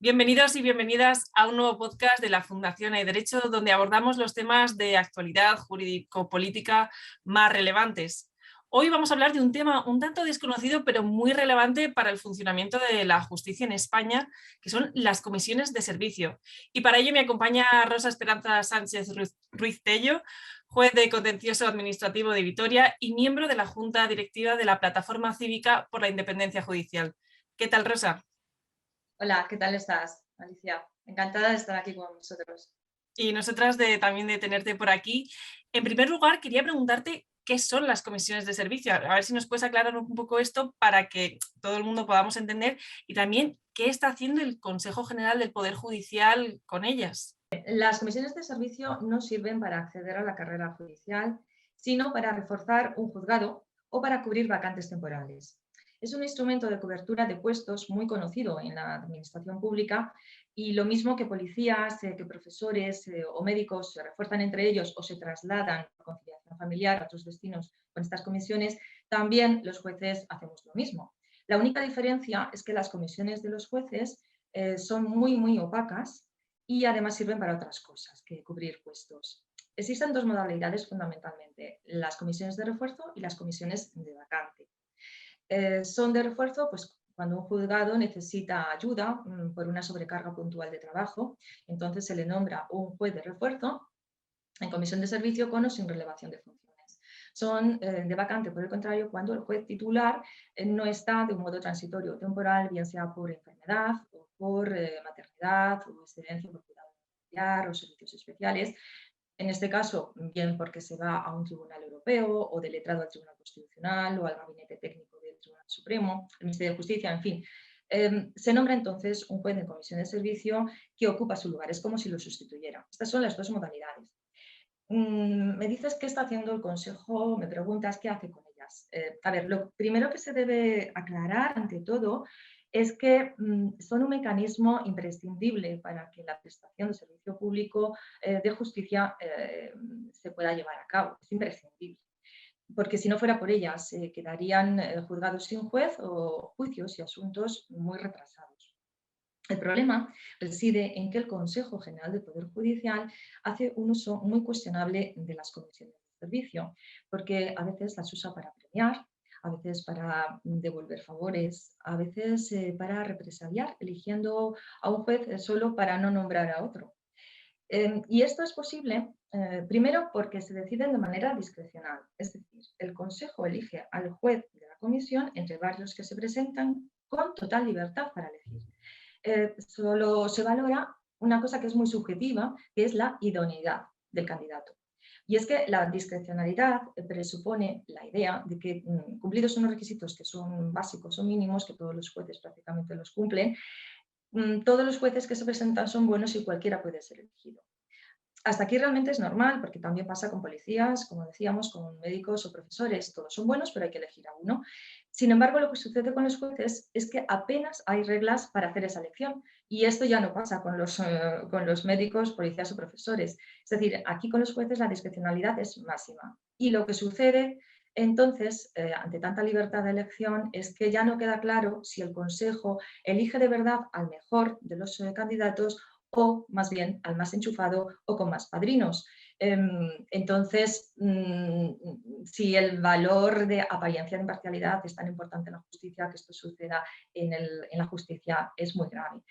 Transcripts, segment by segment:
Bienvenidos y bienvenidas a un nuevo podcast de la Fundación Hay Derecho, donde abordamos los temas de actualidad jurídico-política más relevantes. Hoy vamos a hablar de un tema un tanto desconocido, pero muy relevante para el funcionamiento de la justicia en España, que son las comisiones de servicio. Y para ello me acompaña Rosa Esperanza Sánchez Ruiz Tello, juez de Contencioso Administrativo de Vitoria y miembro de la Junta Directiva de la Plataforma Cívica por la Independencia Judicial. ¿Qué tal, Rosa? Hola, ¿qué tal estás, Alicia? Encantada de estar aquí con vosotros. Y nosotras también de tenerte por aquí. En primer lugar, quería preguntarte qué son las comisiones de servicio. A ver si nos puedes aclarar un poco esto para que todo el mundo podamos entender y también qué está haciendo el Consejo General del Poder Judicial con ellas. Las comisiones de servicio no sirven para acceder a la carrera judicial, sino para reforzar un juzgado o para cubrir vacantes temporales. Es un instrumento de cobertura de puestos muy conocido en la administración pública y lo mismo que policías, que profesores o médicos se refuerzan entre ellos o se trasladan por conciliación familiar a otros destinos con estas comisiones, también los jueces hacemos lo mismo. La única diferencia es que las comisiones de los jueces son muy opacas y además sirven para otras cosas que cubrir puestos. Existen dos modalidades fundamentalmente, las comisiones de refuerzo y las comisiones de vacante. Son de refuerzo pues, cuando un juzgado necesita ayuda por una sobrecarga puntual de trabajo, entonces se le nombra un juez de refuerzo en comisión de servicio con o sin relevación de funciones. Son de vacante, por el contrario, cuando el juez titular no está de un modo transitorio o temporal, bien sea por enfermedad o por maternidad o excedencia por cuidado familiar o servicios especiales. En este caso, bien porque se va a un tribunal europeo o de letrado al Tribunal Constitucional o al gabinete técnico del Tribunal Supremo, el Ministerio de Justicia, en fin. Se nombra entonces un juez de comisión de servicio que ocupa su lugar, es como si lo sustituyera. Estas son las dos modalidades. Me dices qué está haciendo el Consejo, me preguntas qué hace con ellas. A ver, lo primero que se debe aclarar ante todo es que son un mecanismo imprescindible para que la prestación de servicio público de justicia se pueda llevar a cabo. Es imprescindible. Porque si no fuera por ellas, quedarían juzgados sin juez o juicios y asuntos muy retrasados. El problema reside en que el Consejo General del Poder Judicial hace un uso muy cuestionable de las comisiones de servicio, porque a veces las usa para premiar, a veces para devolver favores, a veces para represaliar, eligiendo a un juez solo para no nombrar a otro. Y esto es posible, primero, porque se deciden de manera discrecional, es decir, el Consejo elige al juez de la comisión entre varios que se presentan con total libertad para elegir. Solo se valora una cosa que es muy subjetiva, que es la idoneidad del candidato. Y es que la discrecionalidad presupone la idea de que cumplidos unos requisitos que son básicos o mínimos, que todos los jueces prácticamente los cumplen, todos los jueces que se presentan son buenos y cualquiera puede ser elegido. Hasta aquí realmente es normal, porque también pasa con policías, como decíamos, con médicos o profesores. Todos son buenos, pero hay que elegir a uno. Sin embargo, lo que sucede con los jueces es que apenas hay reglas para hacer esa elección. Y esto ya no pasa con los médicos, policías o profesores. Es decir, aquí con los jueces la discrecionalidad es máxima. Y lo que sucede entonces, ante tanta libertad de elección, es que ya no queda claro si el Consejo elige de verdad al mejor de los candidatos o más bien al más enchufado o con más padrinos. Entonces, si el valor de apariencia de imparcialidad es tan importante en la justicia, que esto suceda en la justicia es muy grave.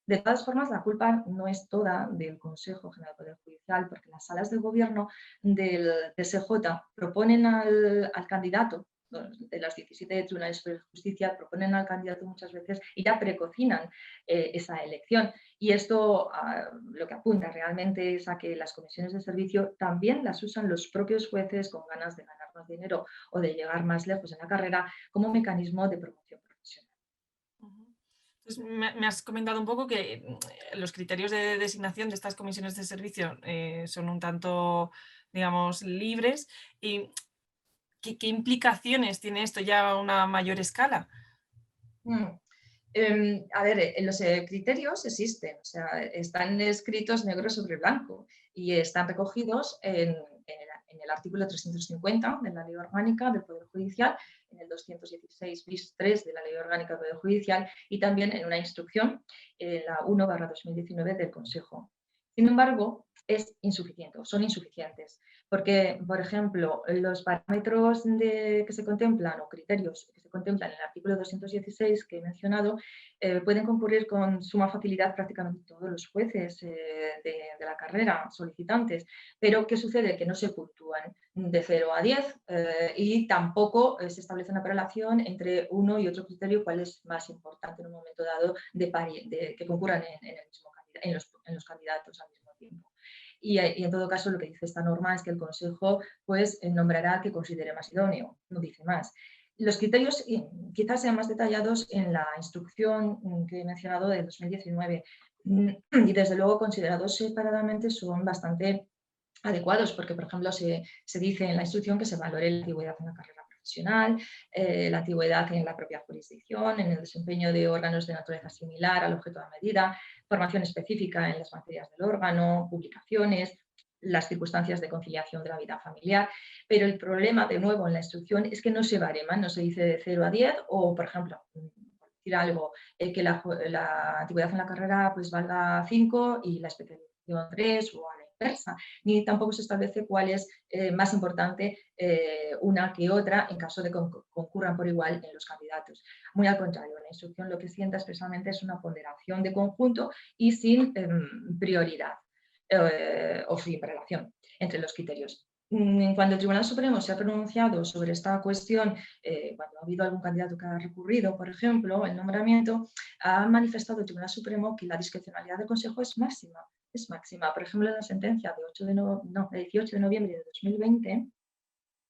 De todas formas, la culpa no es toda del Consejo General del Poder Judicial, porque las salas de gobierno del TSJ proponen al candidato, de los 17 tribunales de justicia, proponen al candidato muchas veces y ya precocinan esa elección. Y esto lo que apunta realmente es a que las comisiones de servicio también las usan los propios jueces con ganas de ganar más dinero o de llegar más lejos en la carrera como mecanismo de promoción profesional. Entonces, me has comentado un poco que los criterios de designación de estas comisiones de servicio son un tanto, digamos, libres. ¿Y qué implicaciones tiene esto ya a una mayor escala? A ver, los criterios existen, o sea, están escritos negro sobre blanco y están recogidos en el artículo 350 de la Ley Orgánica del Poder Judicial, en el 216 bis 3 de la Ley Orgánica del Poder Judicial y también en una instrucción, la 1/2019 del Consejo. Sin embargo, es insuficiente, son insuficientes, porque, por ejemplo, los parámetros que se contemplan o criterios que se contemplan en el artículo 216 que he mencionado pueden concurrir con suma facilidad prácticamente todos los jueces de la carrera, solicitantes, pero ¿qué sucede? Que no se puntúan de 0 a 10 y tampoco se establece una correlación entre uno y otro criterio, cuál es más importante en un momento dado que concurran en el mismo en los candidatos al mismo tiempo. Y en todo caso lo que dice esta norma es que el Consejo pues, nombrará al que considere más idóneo, no dice más. Los criterios quizás sean más detallados en la instrucción que he mencionado de 2019 y desde luego considerados separadamente son bastante adecuados porque, por ejemplo, se dice en la instrucción que se valore la antigüedad en la carrera profesional, la antigüedad en la propia jurisdicción, en el desempeño de órganos de naturaleza similar al objeto de la medida, formación específica en las materias del órgano, publicaciones, las circunstancias de conciliación de la vida familiar, pero el problema, de nuevo, en la instrucción es que no se barema, no se dice de 0 a 10 o, por ejemplo, decir algo, que la antigüedad en la carrera pues valga 5 y la especialización 3 o a la inversa, ni tampoco se establece cuál es más importante una que otra en caso de que concurran por igual en los candidatos. Muy al contrario, la instrucción lo que sienta expresamente es una ponderación de conjunto y sin prioridad o sin relación entre los criterios. Cuando el Tribunal Supremo se ha pronunciado sobre esta cuestión, cuando ha habido algún candidato que ha recurrido, por ejemplo, el nombramiento, ha manifestado el Tribunal Supremo que la discrecionalidad del Consejo es máxima. Es máxima. Por ejemplo, en la sentencia de 18 de noviembre de 2020,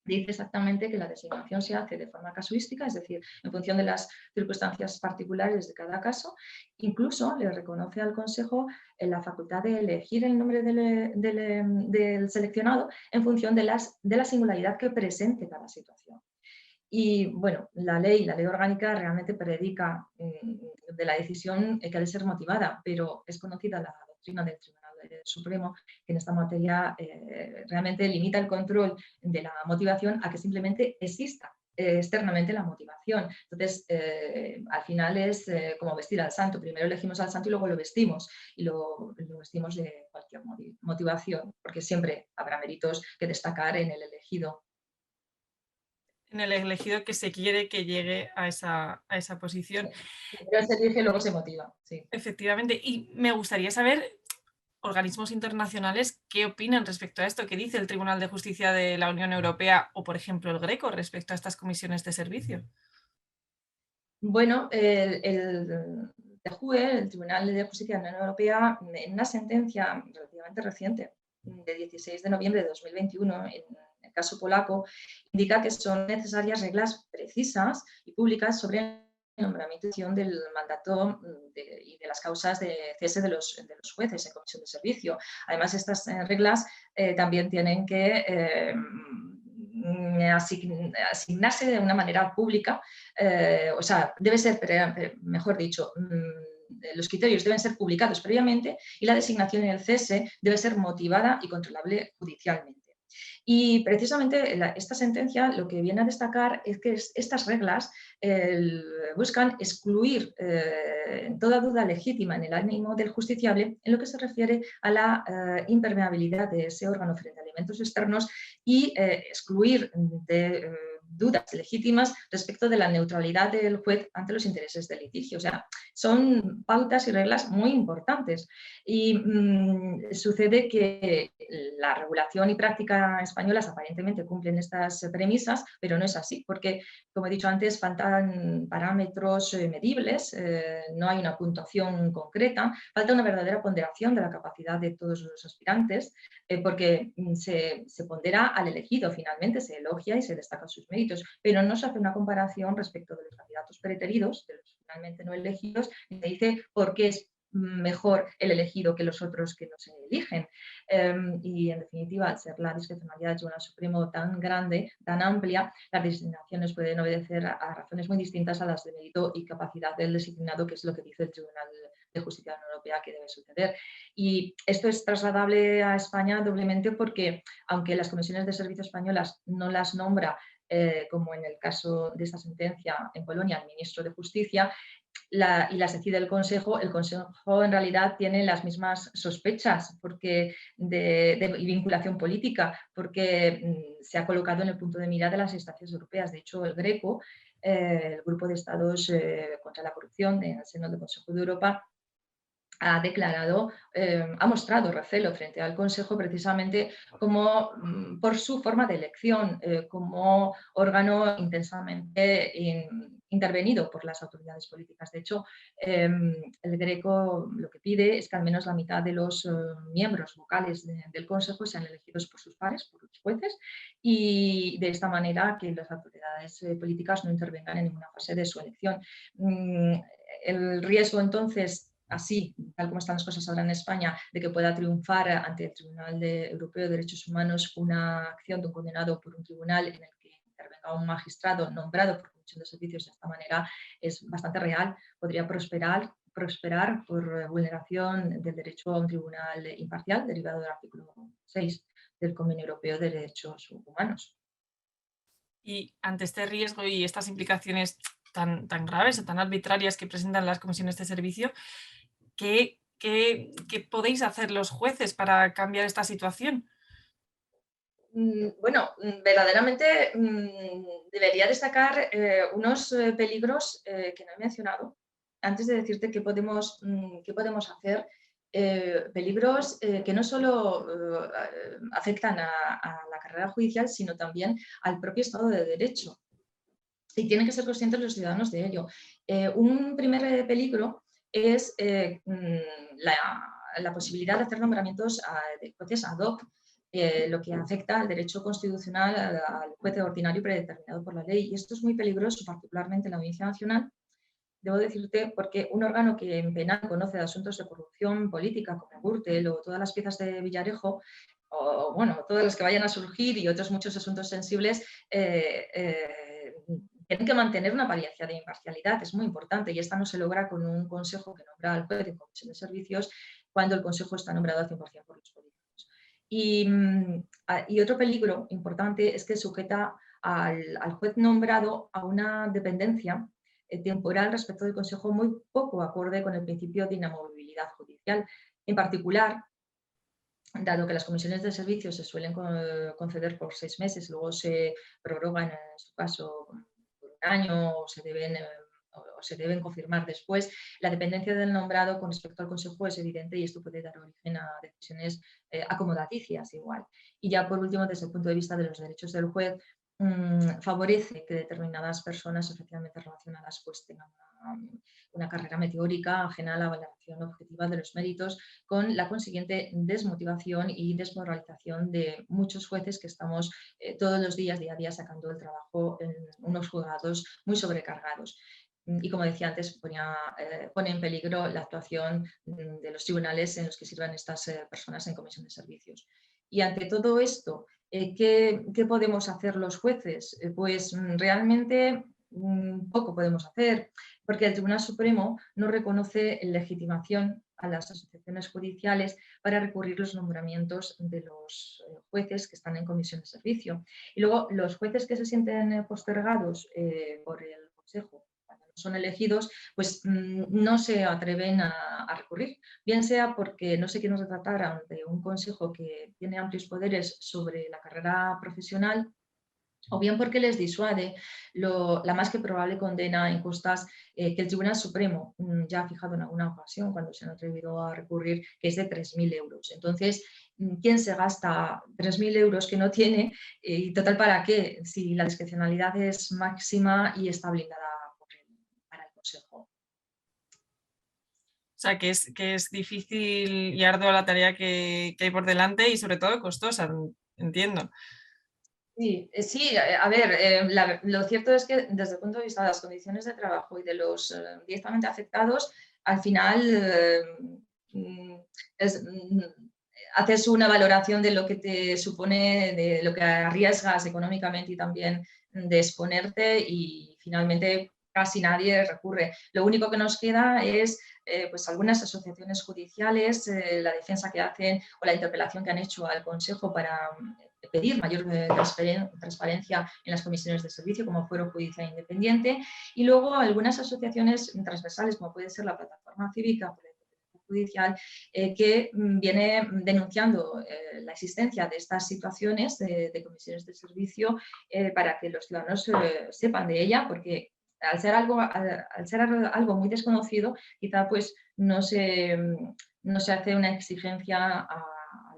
dice exactamente que la designación se hace de forma casuística, es decir, en función de las circunstancias particulares de cada caso. Incluso le reconoce al Consejo la facultad de elegir el nombre del seleccionado en función de la singularidad que presente cada situación. Y bueno, la ley orgánica realmente predica de la decisión que ha de ser motivada, pero es conocida la doctrina del Tribunal Supremo que en esta materia realmente limita el control de la motivación a que simplemente exista externamente la motivación. Entonces, al final es como vestir al santo. Primero elegimos al santo y luego lo vestimos. Y lo vestimos de cualquier motivación, porque siempre habrá méritos que destacar en el elegido. En el elegido que se quiere que llegue a esa posición. Primero se elige y luego se motiva. Sí. Efectivamente. Y me gustaría saber, organismos internacionales, ¿qué opinan respecto a esto? ¿Qué dice el Tribunal de Justicia de la Unión Europea o, por ejemplo, el Greco respecto a estas comisiones de servicio? Bueno, el TJUE, el Tribunal de Justicia de la Unión Europea, en una sentencia relativamente reciente, de 16 de noviembre de 2021, en el caso polaco, indica que son necesarias reglas precisas y públicas sobre el nombramiento del mandato y de las causas de cese de los jueces en comisión de servicio. Además, estas reglas también tienen que asignarse de una manera pública, o sea, debe ser, mejor dicho, los criterios deben ser publicados previamente y la designación y el cese debe ser motivada y controlable judicialmente. Y precisamente esta sentencia lo que viene a destacar es que estas reglas buscan excluir toda duda legítima en el ánimo del justiciable en lo que se refiere a la impermeabilidad de ese órgano frente a elementos externos y excluir de dudas legítimas respecto de la neutralidad del juez ante los intereses del litigio. O sea, son pautas y reglas muy importantes. Y sucede que la regulación y práctica españolas aparentemente cumplen estas premisas, pero no es así, porque, como he dicho antes, faltan parámetros medibles, no hay una puntuación concreta, falta una verdadera ponderación de la capacidad de todos los aspirantes, porque se pondera al elegido finalmente, se elogia y se destacan sus méritos, pero no se hace una comparación respecto de los candidatos preteridos, de los finalmente no elegidos, y se dice por qué es mejor el elegido que los otros que no se eligen. Y en definitiva, al ser la discrecionalidad del Tribunal Supremo tan grande, tan amplia, las designaciones pueden obedecer a razones muy distintas a las de mérito y capacidad del designado, que es lo que dice el Tribunal de Justicia de la Unión Europea que debe suceder. Y esto es trasladable a España doblemente porque, aunque las comisiones de servicio españolas no las nombra, como en el caso de esta sentencia en Polonia, el ministro de Justicia, y las decide el Consejo en realidad tiene las mismas sospechas de vinculación política, porque se ha colocado en el punto de mira de las instancias europeas. De hecho, el GRECO, el Grupo de Estados contra la Corrupción en el seno del Consejo de Europa, ha declarado, ha mostrado recelo frente al Consejo precisamente como, por su forma de elección, como órgano intensamente intervenido por las autoridades políticas. De hecho, el Greco lo que pide es que al menos la mitad de los miembros vocales del Consejo sean elegidos por sus pares, por los jueces, y de esta manera que las autoridades políticas no intervengan en ninguna fase de su elección. El riesgo entonces, así, tal como están las cosas ahora en España, de que pueda triunfar ante el Tribunal Europeo de Derechos Humanos una acción de un condenado por un tribunal en el que intervenga un magistrado nombrado por Comisión de Servicios de esta manera, es bastante real. Podría prosperar por vulneración del derecho a un tribunal imparcial derivado del artículo 6 del Convenio Europeo de Derechos Humanos. Y ante este riesgo y estas implicaciones tan graves o tan arbitrarias que presentan las comisiones de servicio, ¿qué podéis hacer los jueces para cambiar esta situación? Bueno, verdaderamente debería destacar unos peligros que no he mencionado antes de decirte qué podemos hacer. Peligros que no solo afectan a la carrera judicial, sino también al propio Estado de Derecho. Y tienen que ser conscientes los ciudadanos de ello. Un primer peligro es la posibilidad de hacer nombramientos de jueces ad hoc, lo que afecta al derecho constitucional al juez ordinario predeterminado por la ley. Y esto es muy peligroso, particularmente en la Audiencia Nacional, debo decirte, porque un órgano que en penal conoce de asuntos de corrupción política, como Gürtel o todas las piezas de Villarejo, o bueno, todas las que vayan a surgir y otros muchos asuntos sensibles, tienen que mantener una apariencia de imparcialidad. Es muy importante y esta no se logra con un consejo que nombra al juez en comisión de servicios cuando el consejo está nombrado al 100% por los políticos. Y otro peligro importante es que sujeta al juez nombrado a una dependencia temporal respecto del Consejo muy poco acorde con el principio de inamovibilidad judicial. En particular, dado que las comisiones de servicios se suelen conceder por 6 meses, luego se prorrogan en su caso por un año o se deben confirmar después, la dependencia del nombrado con respecto al Consejo es evidente y esto puede dar origen a decisiones acomodaticias igual. Y ya por último, desde el punto de vista de los derechos del juez, favorece que determinadas personas efectivamente relacionadas pues tengan una carrera meteórica ajena a la valoración objetiva de los méritos, con la consiguiente desmotivación y desmoralización de muchos jueces que estamos todos los días, día a día, sacando el trabajo en unos juzgados muy sobrecargados. Y como decía antes, pone en peligro la actuación de los tribunales en los que sirvan estas personas en comisión de servicios. Y ante todo esto, ¿qué podemos hacer los jueces? Pues realmente poco podemos hacer, porque el Tribunal Supremo no reconoce legitimación a las asociaciones judiciales para recurrir los nombramientos de los jueces que están en comisión de servicio. Y luego los jueces que se sienten postergados por el Consejo cuando no son elegidos, pues no se atreven a recurrir, bien sea porque no se quieren retratar ante un Consejo que tiene amplios poderes sobre la carrera profesional, o bien porque les disuade la más que probable condena en costas que el Tribunal Supremo ya ha fijado en alguna ocasión cuando se han atrevido a recurrir, que es de 3.000 euros. Entonces, ¿quién se gasta 3.000 euros que no tiene? ¿Y total para qué? Si la discrecionalidad es máxima y está blindada para el Consejo. O sea, que es difícil y ardua la tarea que hay por delante y sobre todo costosa, entiendo. Sí, a ver, lo cierto es que desde el punto de vista de las condiciones de trabajo y de los directamente afectados, al final haces una valoración de lo que te supone, de lo que arriesgas económicamente y también de exponerte y finalmente casi nadie recurre. Lo único que nos queda es pues algunas asociaciones judiciales, la defensa que hacen o la interpelación que han hecho al Consejo para pedir mayor transparencia en las comisiones de servicio como fuero judicial independiente, y luego algunas asociaciones transversales como puede ser la Plataforma Cívica por la Independencia Judicial, que viene denunciando la existencia de estas situaciones de comisiones de servicio para que los ciudadanos sepan de ella, porque al ser algo muy desconocido, quizá pues no se hace una exigencia a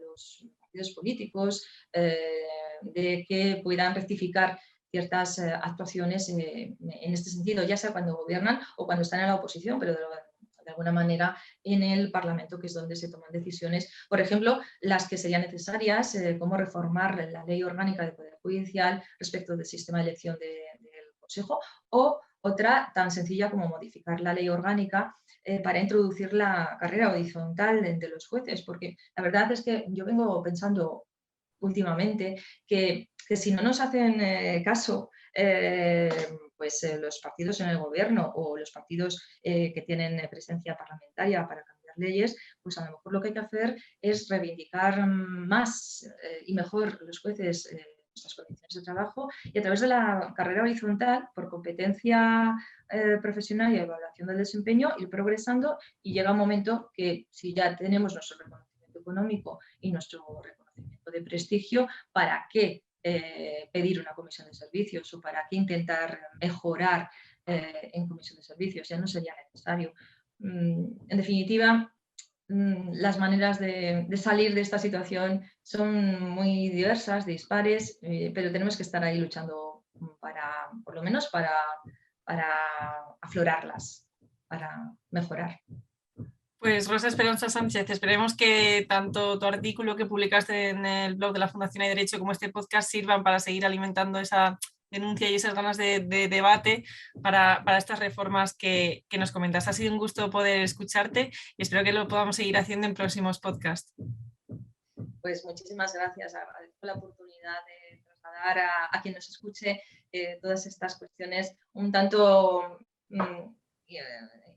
los partidos políticos de que puedan rectificar ciertas actuaciones en este sentido, ya sea cuando gobiernan o cuando están en la oposición, pero de alguna manera en el Parlamento, que es donde se toman decisiones, por ejemplo, las que serían necesarias, como reformar la Ley Orgánica del Poder Judicial respecto del sistema de elección del Consejo, o otra tan sencilla como modificar la Ley Orgánica para introducir la carrera horizontal de los jueces, porque la verdad es que yo vengo pensando últimamente que si no nos hacen caso los partidos en el gobierno o los partidos que tienen presencia parlamentaria para cambiar leyes, pues a lo mejor lo que hay que hacer es reivindicar más y mejor los jueces nuestras condiciones de trabajo, y a través de la carrera horizontal, por competencia profesional y evaluación del desempeño, ir progresando, y llega un momento que si ya tenemos nuestro reconocimiento económico y nuestro reconocimiento de prestigio, ¿para qué pedir una comisión de servicios o para qué intentar mejorar en comisión de servicios? Ya no sería necesario. En definitiva, las maneras de salir de esta situación son muy diversas, dispares, pero tenemos que estar ahí luchando por lo menos para aflorarlas, para mejorar. Pues Rosa Esperanza Sánchez, esperemos que tanto tu artículo que publicaste en el blog de la Fundación Hay Derecho como este podcast sirvan para seguir alimentando esa denuncia y esas ganas de debate para estas reformas que nos comentas. Ha sido un gusto poder escucharte y espero que lo podamos seguir haciendo en próximos podcasts. Pues muchísimas gracias. Agradezco la oportunidad de trasladar a quien nos escuche todas estas cuestiones un tanto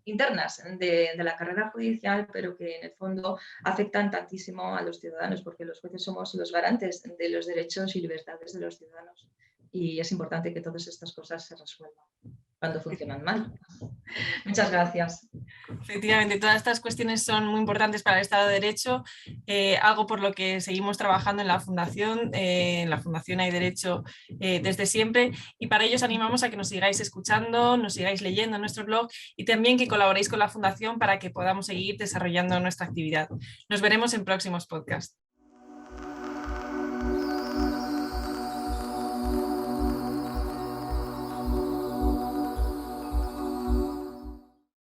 internas de la carrera judicial, pero que en el fondo afectan tantísimo a los ciudadanos, porque los jueces somos los garantes de los derechos y libertades de los ciudadanos. Y es importante que todas estas cosas se resuelvan cuando funcionan mal. Muchas gracias. Efectivamente, todas estas cuestiones son muy importantes para el Estado de Derecho, algo por lo que seguimos trabajando en la Fundación Hay Derecho desde siempre, y para ello os animamos a que nos sigáis escuchando, nos sigáis leyendo en nuestro blog y también que colaboréis con la Fundación para que podamos seguir desarrollando nuestra actividad. Nos veremos en próximos podcasts.